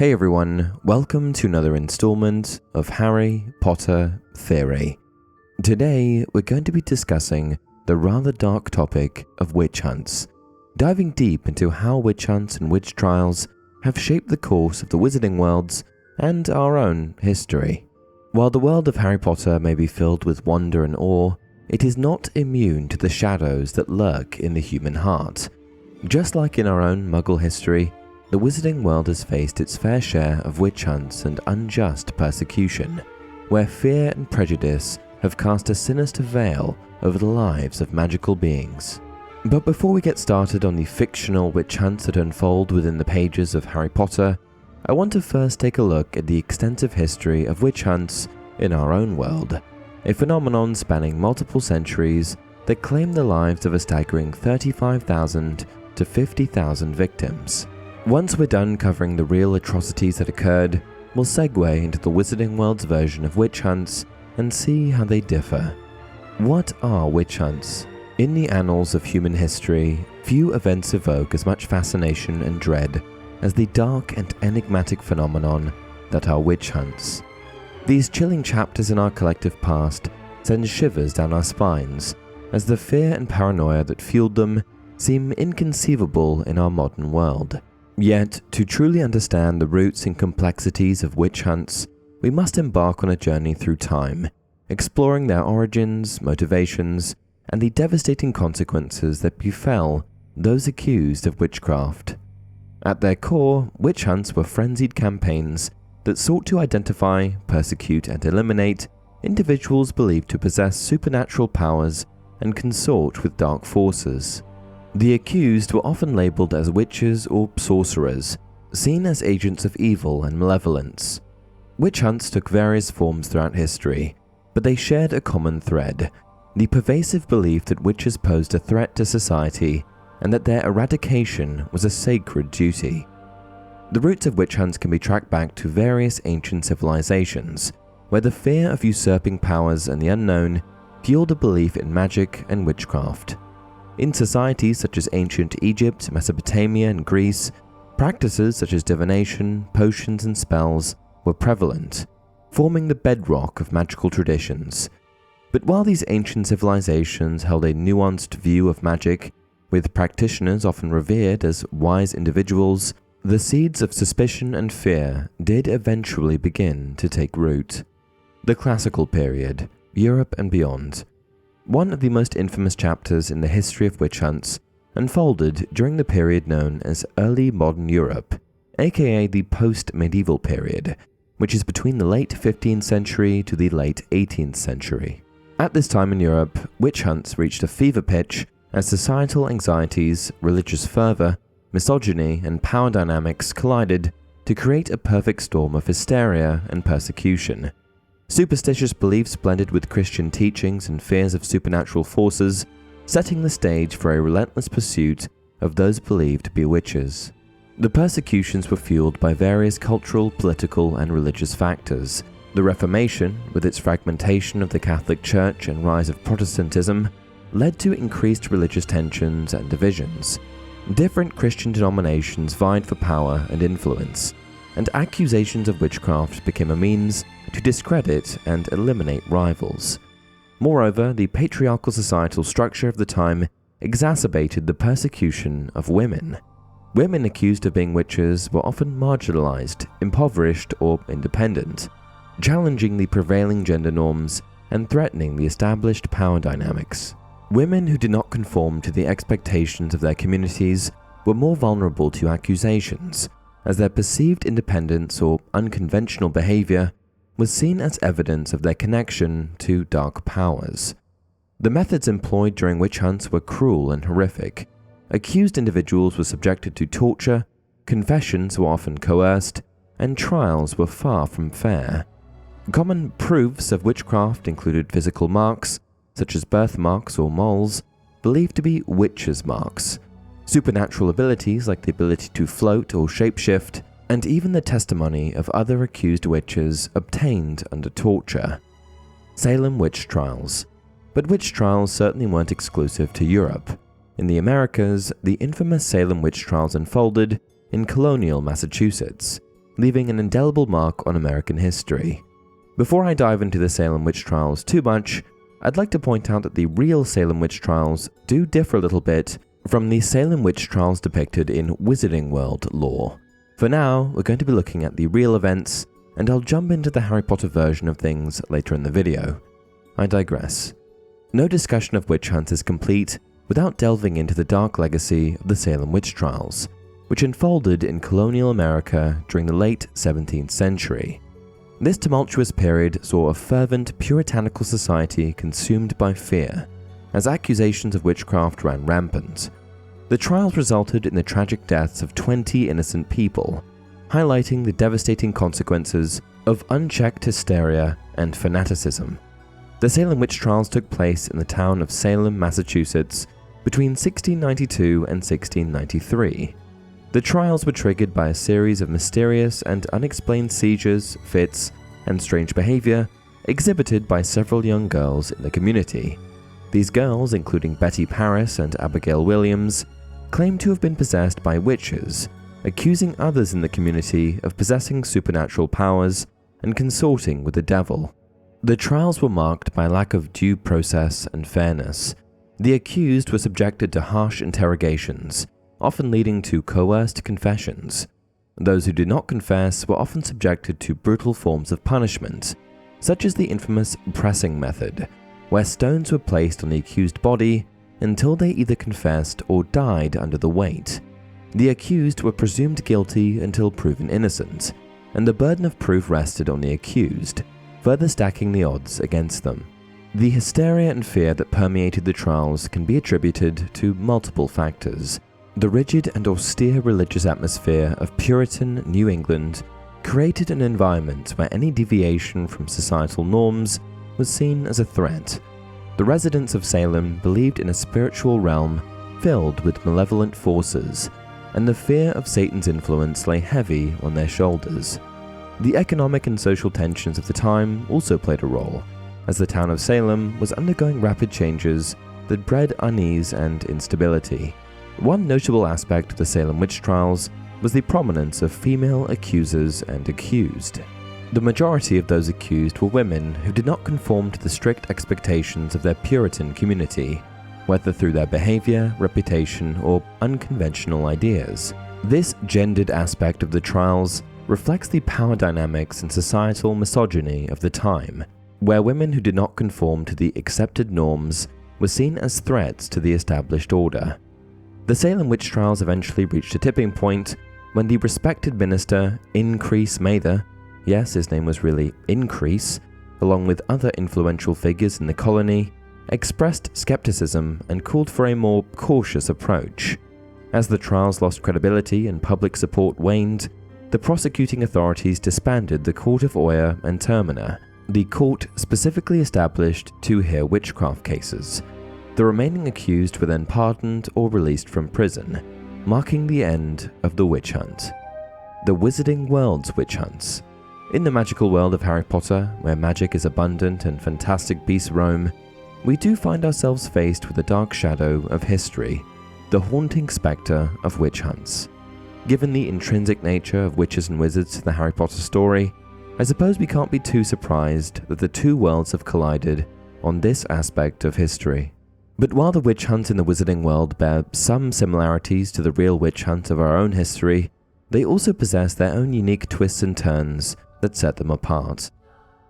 Hey everyone, welcome to another installment of Harry Potter Theory. Today we're going to be discussing the rather dark topic of witch hunts, diving deep into how witch hunts and witch trials have shaped the course of the wizarding worlds and our own history. While the world of Harry Potter may be filled with wonder and awe, it is not immune to the shadows that lurk in the human heart. Just like in our own Muggle history, the wizarding world has faced its fair share of witch hunts and unjust persecution, where fear and prejudice have cast a sinister veil over the lives of magical beings. But before we get started on the fictional witch hunts that unfold within the pages of Harry Potter, I want to first take a look at the extensive history of witch hunts in our own world, a phenomenon spanning multiple centuries that claimed the lives of a staggering 35,000 to 50,000 victims. Once we're done covering the real atrocities that occurred, we'll segue into the wizarding world's version of witch hunts and see how they differ. What are witch hunts? In the annals of human history, few events evoke as much fascination and dread as the dark and enigmatic phenomenon that are witch hunts. These chilling chapters in our collective past send shivers down our spines, as the fear and paranoia that fueled them seem inconceivable in our modern world. Yet, to truly understand the roots and complexities of witch hunts, we must embark on a journey through time, exploring their origins, motivations, and the devastating consequences that befell those accused of witchcraft. At their core, witch hunts were frenzied campaigns that sought to identify, persecute, and eliminate individuals believed to possess supernatural powers and consort with dark forces. The accused were often labeled as witches or sorcerers, seen as agents of evil and malevolence. Witch hunts took various forms throughout history, but they shared a common thread: the pervasive belief that witches posed a threat to society and that their eradication was a sacred duty. The roots of witch hunts can be tracked back to various ancient civilizations, where the fear of usurping powers and the unknown fueled a belief in magic and witchcraft. In societies such as ancient Egypt, Mesopotamia, and Greece, practices such as divination, potions, and spells were prevalent, forming the bedrock of magical traditions. But while these ancient civilizations held a nuanced view of magic, with practitioners often revered as wise individuals, the seeds of suspicion and fear did eventually begin to take root. The Classical period, Europe and beyond. One of the most infamous chapters in the history of witch hunts unfolded during the period known as Early Modern Europe, aka the post-medieval period, which is between the late 15th century to the late 18th century. At this time in Europe, witch hunts reached a fever pitch as societal anxieties, religious fervor, misogyny, and power dynamics collided to create a perfect storm of hysteria and persecution. Superstitious beliefs blended with Christian teachings and fears of supernatural forces, setting the stage for a relentless pursuit of those believed to be witches. The persecutions were fueled by various cultural, political, and religious factors. The Reformation, with its fragmentation of the Catholic Church and rise of Protestantism, led to increased religious tensions and divisions. Different Christian denominations vied for power and influence, and accusations of witchcraft became a means to discredit and eliminate rivals. Moreover, the patriarchal societal structure of the time exacerbated the persecution of women. Women accused of being witches were often marginalized, impoverished, or independent, challenging the prevailing gender norms and threatening the established power dynamics. Women who did not conform to the expectations of their communities were more vulnerable to accusations, as their perceived independence or unconventional behavior was seen as evidence of their connection to dark powers. The methods employed during witch hunts were cruel and horrific. Accused individuals were subjected to torture, confessions were often coerced, and trials were far from fair. Common proofs of witchcraft included physical marks, such as birthmarks or moles, believed to be witches' marks, supernatural abilities like the ability to float or shapeshift, and even the testimony of other accused witches obtained under torture. Salem witch trials. But witch trials certainly weren't exclusive to Europe. In the Americas, the infamous Salem witch trials unfolded in colonial Massachusetts. leaving an indelible mark on American history. Before I dive into the Salem witch trials too much, I'd like to point out that the real Salem witch trials do differ a little bit from the Salem witch trials depicted in Wizarding World lore. For now, we're going to be looking at the real events, and I'll jump into the Harry Potter version of things later in the video. I digress. No discussion of witch hunts is complete without delving into the dark legacy of the Salem witch trials, which unfolded in colonial America during the late 17th century. This tumultuous period saw a fervent, puritanical society consumed by fear, as accusations of witchcraft ran rampant. The trials resulted in the tragic deaths of 20 innocent people, highlighting the devastating consequences of unchecked hysteria and fanaticism. The Salem witch trials took place in the town of Salem, Massachusetts, between 1692 and 1693. The trials were triggered by a series of mysterious and unexplained seizures, fits, and strange behavior exhibited by several young girls in the community. These girls, including Betty Paris and Abigail Williams, claimed to have been possessed by witches, accusing others in the community of possessing supernatural powers and consorting with the devil. The trials were marked by a lack of due process and fairness. The accused were subjected to harsh interrogations, often leading to coerced confessions. Those who did not confess were often subjected to brutal forms of punishment, such as the infamous pressing method, where stones were placed on the accused body until they either confessed or died under the weight. The accused were presumed guilty until proven innocent, and the burden of proof rested on the accused, further stacking the odds against them. The hysteria and fear that permeated the trials can be attributed to multiple factors. The rigid and austere religious atmosphere of Puritan New England created an environment where any deviation from societal norms was seen as a threat. The residents of Salem believed in a spiritual realm filled with malevolent forces, and the fear of Satan's influence lay heavy on their shoulders. The economic and social tensions of the time also played a role, as the town of Salem was undergoing rapid changes that bred unease and instability. One notable aspect of the Salem witch trials was the prominence of female accusers and accused. The majority of those accused were women who did not conform to the strict expectations of their Puritan community, whether through their behavior, reputation, or unconventional ideas. This gendered aspect of the trials reflects the power dynamics and societal misogyny of the time, where women who did not conform to the accepted norms were seen as threats to the established order. The Salem witch trials eventually reached a tipping point when the respected minister Increase Mather, yes, his name was really Increase, along with other influential figures in the colony, expressed skepticism and called for a more cautious approach. As the trials lost credibility and public support waned, the prosecuting authorities disbanded the Court of Oyer and Termina. The court specifically established to hear witchcraft cases. The remaining accused were then pardoned or released from prison, marking the end of the witch hunt. The Wizarding World's witch hunts. In the magical world of Harry Potter, where magic is abundant and fantastic beasts roam, we do find ourselves faced with the dark shadow of history, the haunting spectre of witch hunts. Given the intrinsic nature of witches and wizards to the Harry Potter story, I suppose we can't be too surprised that the two worlds have collided on this aspect of history. But while the witch hunt in the Wizarding World bear some similarities to the real witch hunt of our own history, they also possess their own unique twists and turns that set them apart.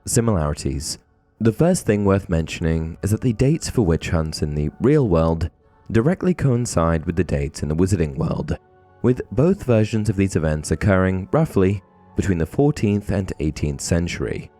Similarities. The first thing worth mentioning is that the dates for witch hunts in the real world directly coincide with the dates in the Wizarding World, with both versions of these events occurring roughly between the 14th and 18th century.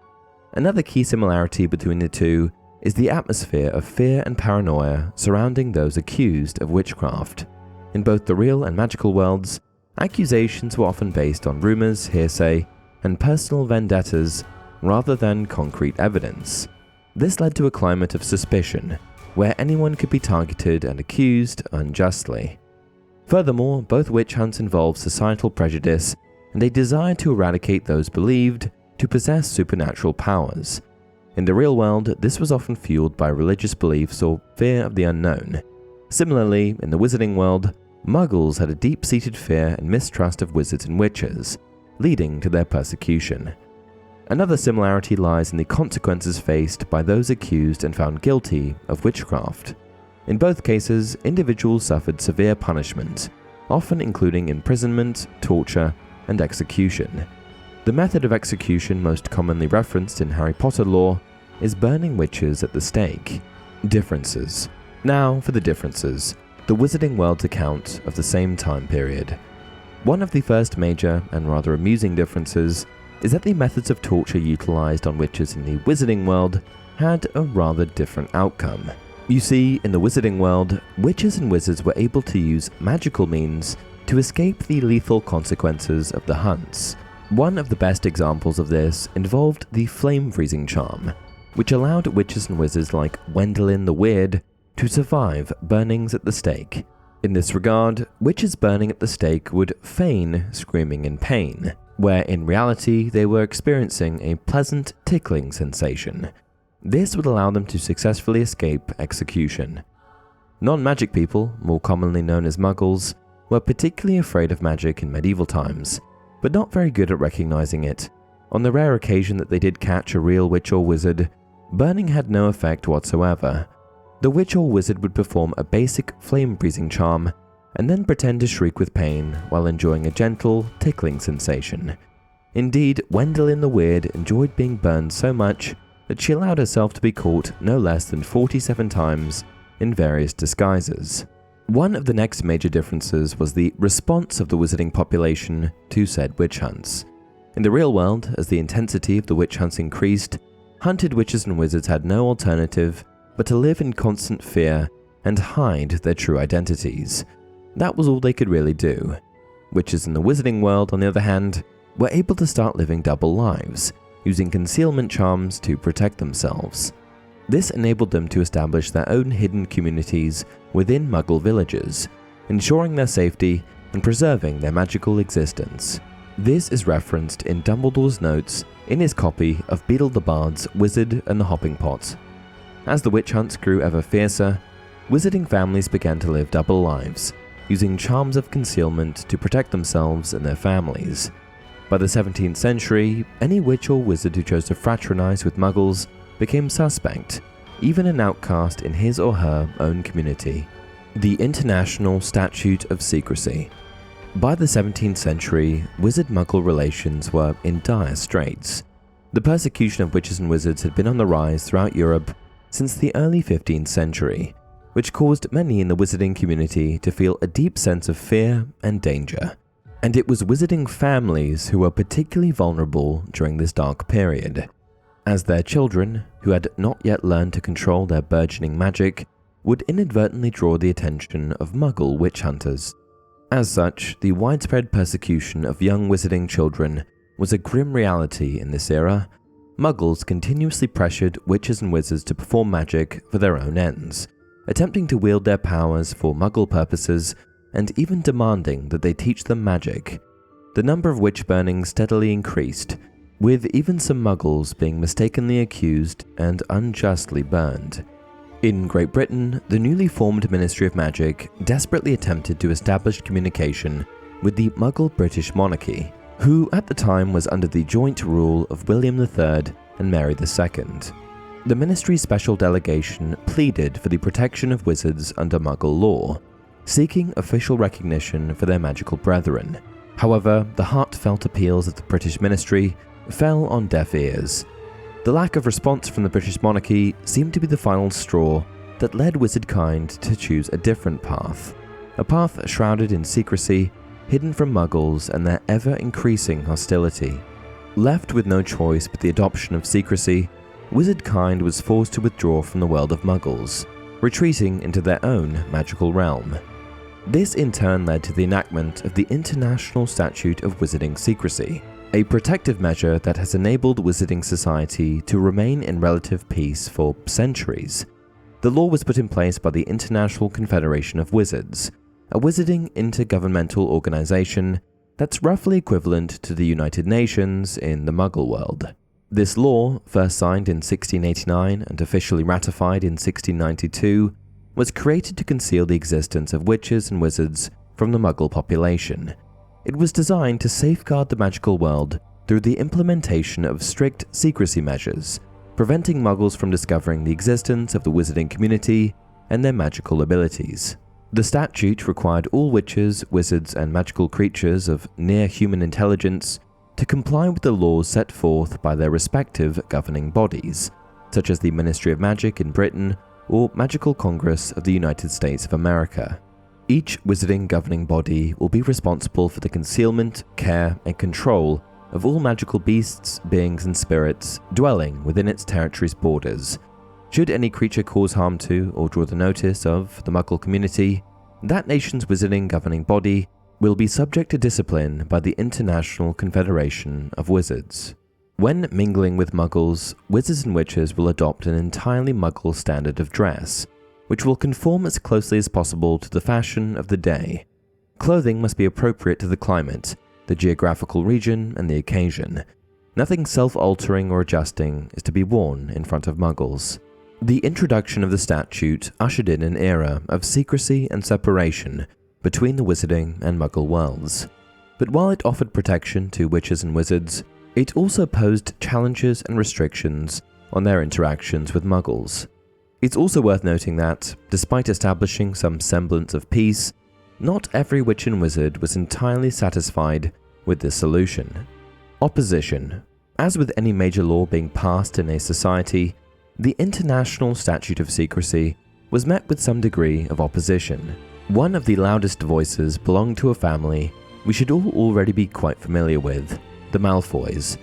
Another key similarity between the two is the atmosphere of fear and paranoia surrounding those accused of witchcraft. In both the real and magical worlds, accusations were often based on rumors, hearsay, and personal vendettas rather than concrete evidence. This led to a climate of suspicion, where anyone could be targeted and accused unjustly. Furthermore, both witch hunts involve societal prejudice and a desire to eradicate those believed to possess supernatural powers. In the real world, this was often fueled by religious beliefs or fear of the unknown. Similarly, in the Wizarding World, Muggles had a deep-seated fear and mistrust of wizards and witches, leading to their persecution. Another similarity lies in the consequences faced by those accused and found guilty of witchcraft. In both cases, individuals suffered severe punishment, often including imprisonment, torture, and execution. The method of execution most commonly referenced in Harry Potter lore is burning witches at the stake. Differences. Now for the differences, the Wizarding World's account of the same time period. One of the first major and rather amusing differences is that the methods of torture utilized on witches in the Wizarding World had a rather different outcome. You see, in the Wizarding World, witches and wizards were able to use magical means to escape the lethal consequences of the hunts. One of the best examples of this involved the flame freezing charm, which allowed witches and wizards like Wendelin the Weird to survive burnings at the stake. In this regard, witches burning at the stake would feign screaming in pain, where in reality they were experiencing a pleasant tickling sensation. This would allow them to successfully escape execution. Non-magic people, more commonly known as muggles, were particularly afraid of magic in medieval times, but not very good at recognizing it. On the rare occasion that they did catch a real witch or wizard, burning had no effect whatsoever. The witch or wizard would perform a basic flame-freezing charm and then pretend to shriek with pain while enjoying a gentle, tickling sensation. Indeed, Wendelin the Weird enjoyed being burned so much that she allowed herself to be caught no less than 47 times in various disguises. One of the next major differences was the response of the wizarding population to said witch hunts. In the real world, as the intensity of the witch hunts increased, hunted witches and wizards had no alternative but to live in constant fear and hide their true identities. That was all they could really do. Witches in the wizarding world, on the other hand, were able to start living double lives, using concealment charms to protect themselves. This enabled them to establish their own hidden communities within Muggle villages, ensuring their safety and preserving their magical existence. This is referenced in Dumbledore's notes in his copy of Beedle the Bard's Wizard and the Hopping Pot. As the witch hunts grew ever fiercer, wizarding families began to live double lives, using charms of concealment to protect themselves and their families. By the 17th century, any witch or wizard who chose to fraternize with muggles became suspect, even an outcast in his or her own community. The International Statute of Secrecy. By the 17th century, wizard-muggle relations were in dire straits. The persecution of witches and wizards had been on the rise throughout Europe since the early 15th century, which caused many in the wizarding community to feel a deep sense of fear and danger. And it was wizarding families who were particularly vulnerable during this dark period, as their children, who had not yet learned to control their burgeoning magic, would inadvertently draw the attention of Muggle witch hunters. As such, the widespread persecution of young wizarding children was a grim reality in this era. Muggles continuously pressured witches and wizards to perform magic for their own ends, attempting to wield their powers for Muggle purposes and even demanding that they teach them magic. The number of witch burnings steadily increased, with even some Muggles being mistakenly accused and unjustly burned. In Great Britain, the newly formed Ministry of Magic desperately attempted to establish communication with the Muggle British monarchy, who at the time was under the joint rule of William III and Mary II. The ministry's special delegation pleaded for the protection of wizards under Muggle law, seeking official recognition for their magical brethren. However, the heartfelt appeals of the British ministry fell on deaf ears. The lack of response from the British monarchy seemed to be the final straw that led wizardkind to choose a different path, a path shrouded in secrecy, hidden from Muggles and their ever-increasing hostility. Left with no choice but the adoption of secrecy, wizardkind was forced to withdraw from the world of Muggles, retreating into their own magical realm. This in turn led to the enactment of the International Statute of Wizarding Secrecy, a protective measure that has enabled wizarding society to remain in relative peace for centuries. The law was put in place by the International Confederation of Wizards, a wizarding intergovernmental organization that's roughly equivalent to the United Nations in the Muggle world. This law, first signed in 1689 and officially ratified in 1692, was created to conceal the existence of witches and wizards from the Muggle population. It was designed to safeguard the magical world through the implementation of strict secrecy measures, preventing Muggles from discovering the existence of the wizarding community and their magical abilities. The statute required all witches, wizards, and magical creatures of near-human intelligence to comply with the laws set forth by their respective governing bodies, such as the Ministry of Magic in Britain or Magical Congress of the United States of America. Each wizarding governing body will be responsible for the concealment, care, and control of all magical beasts, beings, and spirits dwelling within its territory's borders. Should any creature cause harm to or draw the notice of the Muggle community, that nation's wizarding governing body will be subject to discipline by the International Confederation of Wizards. When mingling with Muggles, wizards and witches will adopt an entirely Muggle standard of dress, which will conform as closely as possible to the fashion of the day. Clothing must be appropriate to the climate, the geographical region, and the occasion. Nothing self-altering or adjusting is to be worn in front of Muggles. The introduction of the statute ushered in an era of secrecy and separation between the wizarding and Muggle worlds. But while it offered protection to witches and wizards, it also posed challenges and restrictions on their interactions with Muggles. It's also worth noting that, despite establishing some semblance of peace, not every witch and wizard was entirely satisfied with this solution. Opposition. As with any major law being passed in a society, the International Statute of Secrecy was met with some degree of opposition. One of the loudest voices belonged to a family we should all already be quite familiar with, the Malfoys.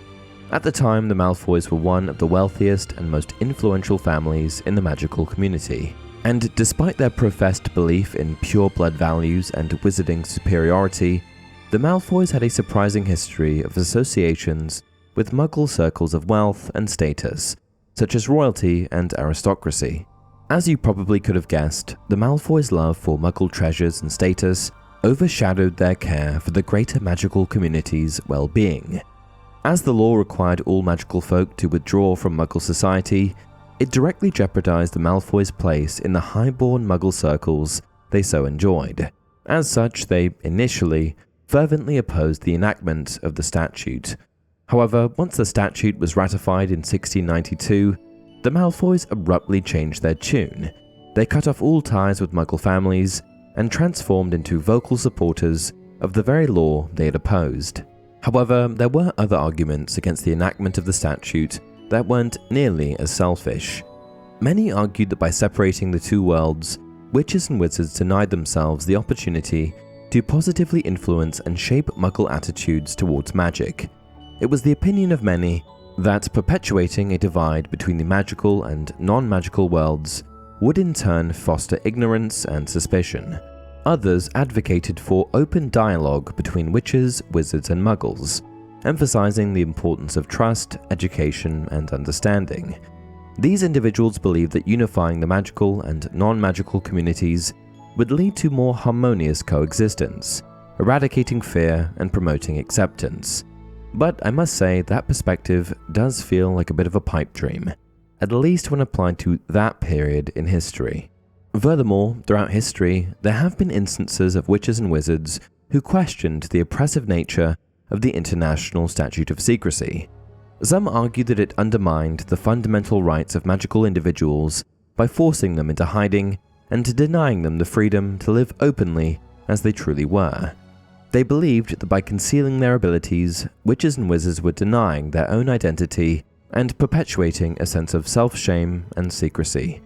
At the time, the Malfoys were one of the wealthiest and most influential families in the magical community, and despite their professed belief in pure blood values and wizarding superiority, the Malfoys had a surprising history of associations with Muggle circles of wealth and status, such as royalty and aristocracy. As you probably could have guessed, the Malfoys' love for Muggle treasures and status overshadowed their care for the greater magical community's well-being. As the law required all magical folk to withdraw from Muggle society, it directly jeopardized the Malfoys' place in the high-born Muggle circles they so enjoyed. As such, they initially fervently opposed the enactment of the statute. However, once the statute was ratified in 1692, the Malfoys abruptly changed their tune. They cut off all ties with Muggle families and transformed into vocal supporters of the very law they had opposed. However, there were other arguments against the enactment of the statute that weren't nearly as selfish. Many argued that by separating the two worlds, witches and wizards denied themselves the opportunity to positively influence and shape Muggle attitudes towards magic. It was the opinion of many that perpetuating a divide between the magical and non-magical worlds would in turn foster ignorance and suspicion. Others advocated for open dialogue between witches, wizards, and Muggles, emphasizing the importance of trust, education, and understanding. These individuals believed that unifying the magical and non-magical communities would lead to more harmonious coexistence, eradicating fear and promoting acceptance. But I must say that perspective does feel like a bit of a pipe dream, at least when applied to that period in history. Furthermore, throughout history, there have been instances of witches and wizards who questioned the oppressive nature of the International Statute of Secrecy. Some argued that it undermined the fundamental rights of magical individuals by forcing them into hiding and denying them the freedom to live openly as they truly were. They believed that by concealing their abilities, witches and wizards were denying their own identity and perpetuating a sense of self-shame and secrecy.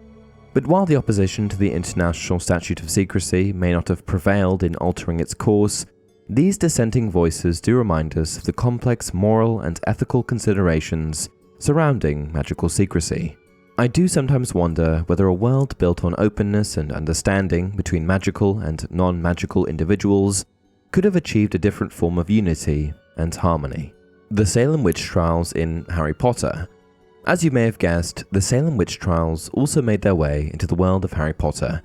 But while the opposition to the International Statute of Secrecy may not have prevailed in altering its course, these dissenting voices do remind us of the complex moral and ethical considerations surrounding magical secrecy. I do sometimes wonder whether a world built on openness and understanding between magical and non-magical individuals could have achieved a different form of unity and harmony. The Salem witch trials in Harry Potter. As you may have guessed, the Salem witch trials also made their way into the world of Harry Potter.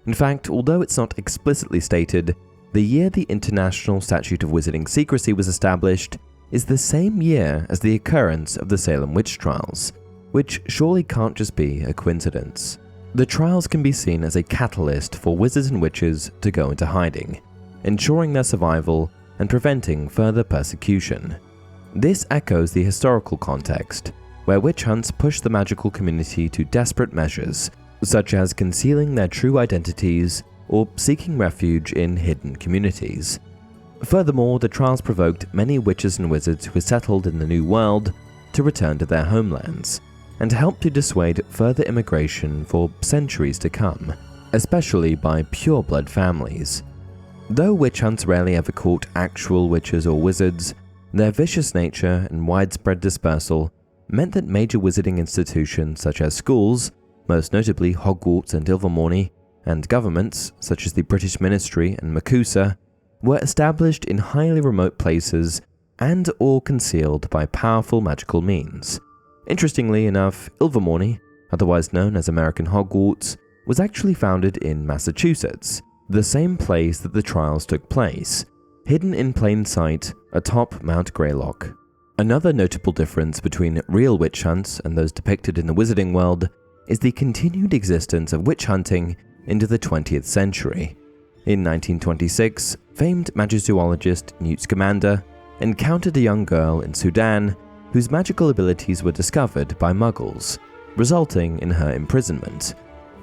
In fact, although it's not explicitly stated, the year the International Statute of Wizarding Secrecy was established is the same year as the occurrence of the Salem witch trials, which surely can't just be a coincidence. The trials can be seen as a catalyst for wizards and witches to go into hiding, ensuring their survival and preventing further persecution. This echoes the historical context, where witch hunts pushed the magical community to desperate measures, such as concealing their true identities or seeking refuge in hidden communities. Furthermore, the trials provoked many witches and wizards who settled in the New World to return to their homelands, and helped to dissuade further immigration for centuries to come, especially by pureblood families. Though witch hunts rarely ever caught actual witches or wizards, their vicious nature and widespread dispersal meant that major wizarding institutions such as schools, most notably Hogwarts and Ilvermorny, and governments such as the British Ministry and MUGGLE, were established in highly remote places and or concealed by powerful magical means. Interestingly enough, Ilvermorny, otherwise known as American Hogwarts, was actually founded in Massachusetts, the same place that the trials took place, hidden in plain sight atop Mount Greylock. Another notable difference between real witch hunts and those depicted in the wizarding world is the continued existence of witch hunting into the 20th century. In 1926, famed magizoologist Newt Scamander encountered a young girl in Sudan whose magical abilities were discovered by Muggles, resulting in her imprisonment.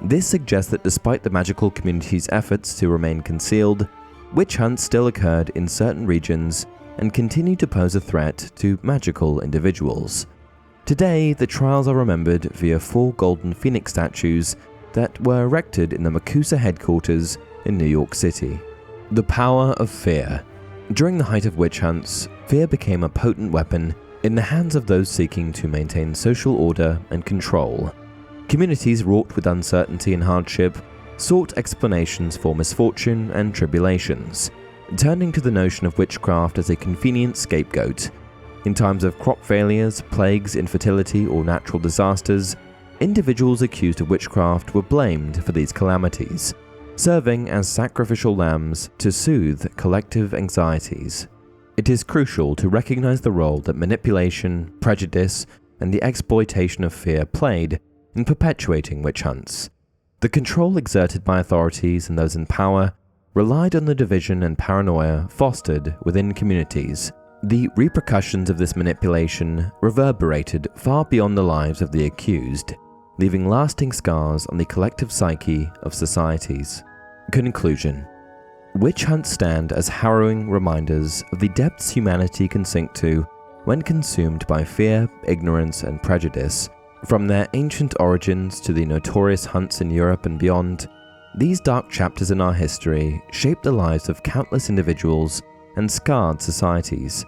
This suggests that despite the magical community's efforts to remain concealed, witch hunts still occurred in certain regions and continue to pose a threat to magical individuals. Today, the trials are remembered via 4 golden phoenix statues that were erected in the MUGGLE headquarters in New York City. The power of fear. During the height of witch hunts, fear became a potent weapon in the hands of those seeking to maintain social order and control. Communities wrought with uncertainty and hardship sought explanations for misfortune and tribulations, turning to the notion of witchcraft as a convenient scapegoat. In times of crop failures, plagues, infertility, or natural disasters, individuals accused of witchcraft were blamed for these calamities, serving as sacrificial lambs to soothe collective anxieties. It is crucial to recognize the role that manipulation, prejudice, and the exploitation of fear played in perpetuating witch hunts. The control exerted by authorities and those in power relied on the division and paranoia fostered within communities. The repercussions of this manipulation reverberated far beyond the lives of the accused, leaving lasting scars on the collective psyche of societies. Conclusion. Witch hunts stand as harrowing reminders of the depths humanity can sink to when consumed by fear, ignorance, and prejudice. From their ancient origins to the notorious hunts in Europe and beyond, these dark chapters in our history shaped the lives of countless individuals and scarred societies.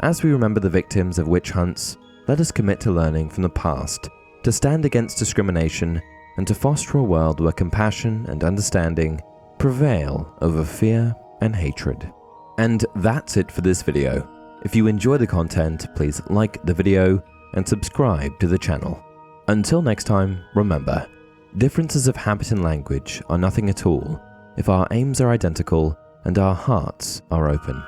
As we remember the victims of witch hunts, let us commit to learning from the past, to stand against discrimination, and to foster a world where compassion and understanding prevail over fear and hatred. And that's it for this video. If you enjoy the content, please like the video and subscribe to the channel. Until next time, remember, differences of habit and language are nothing at all if our aims are identical and our hearts are open.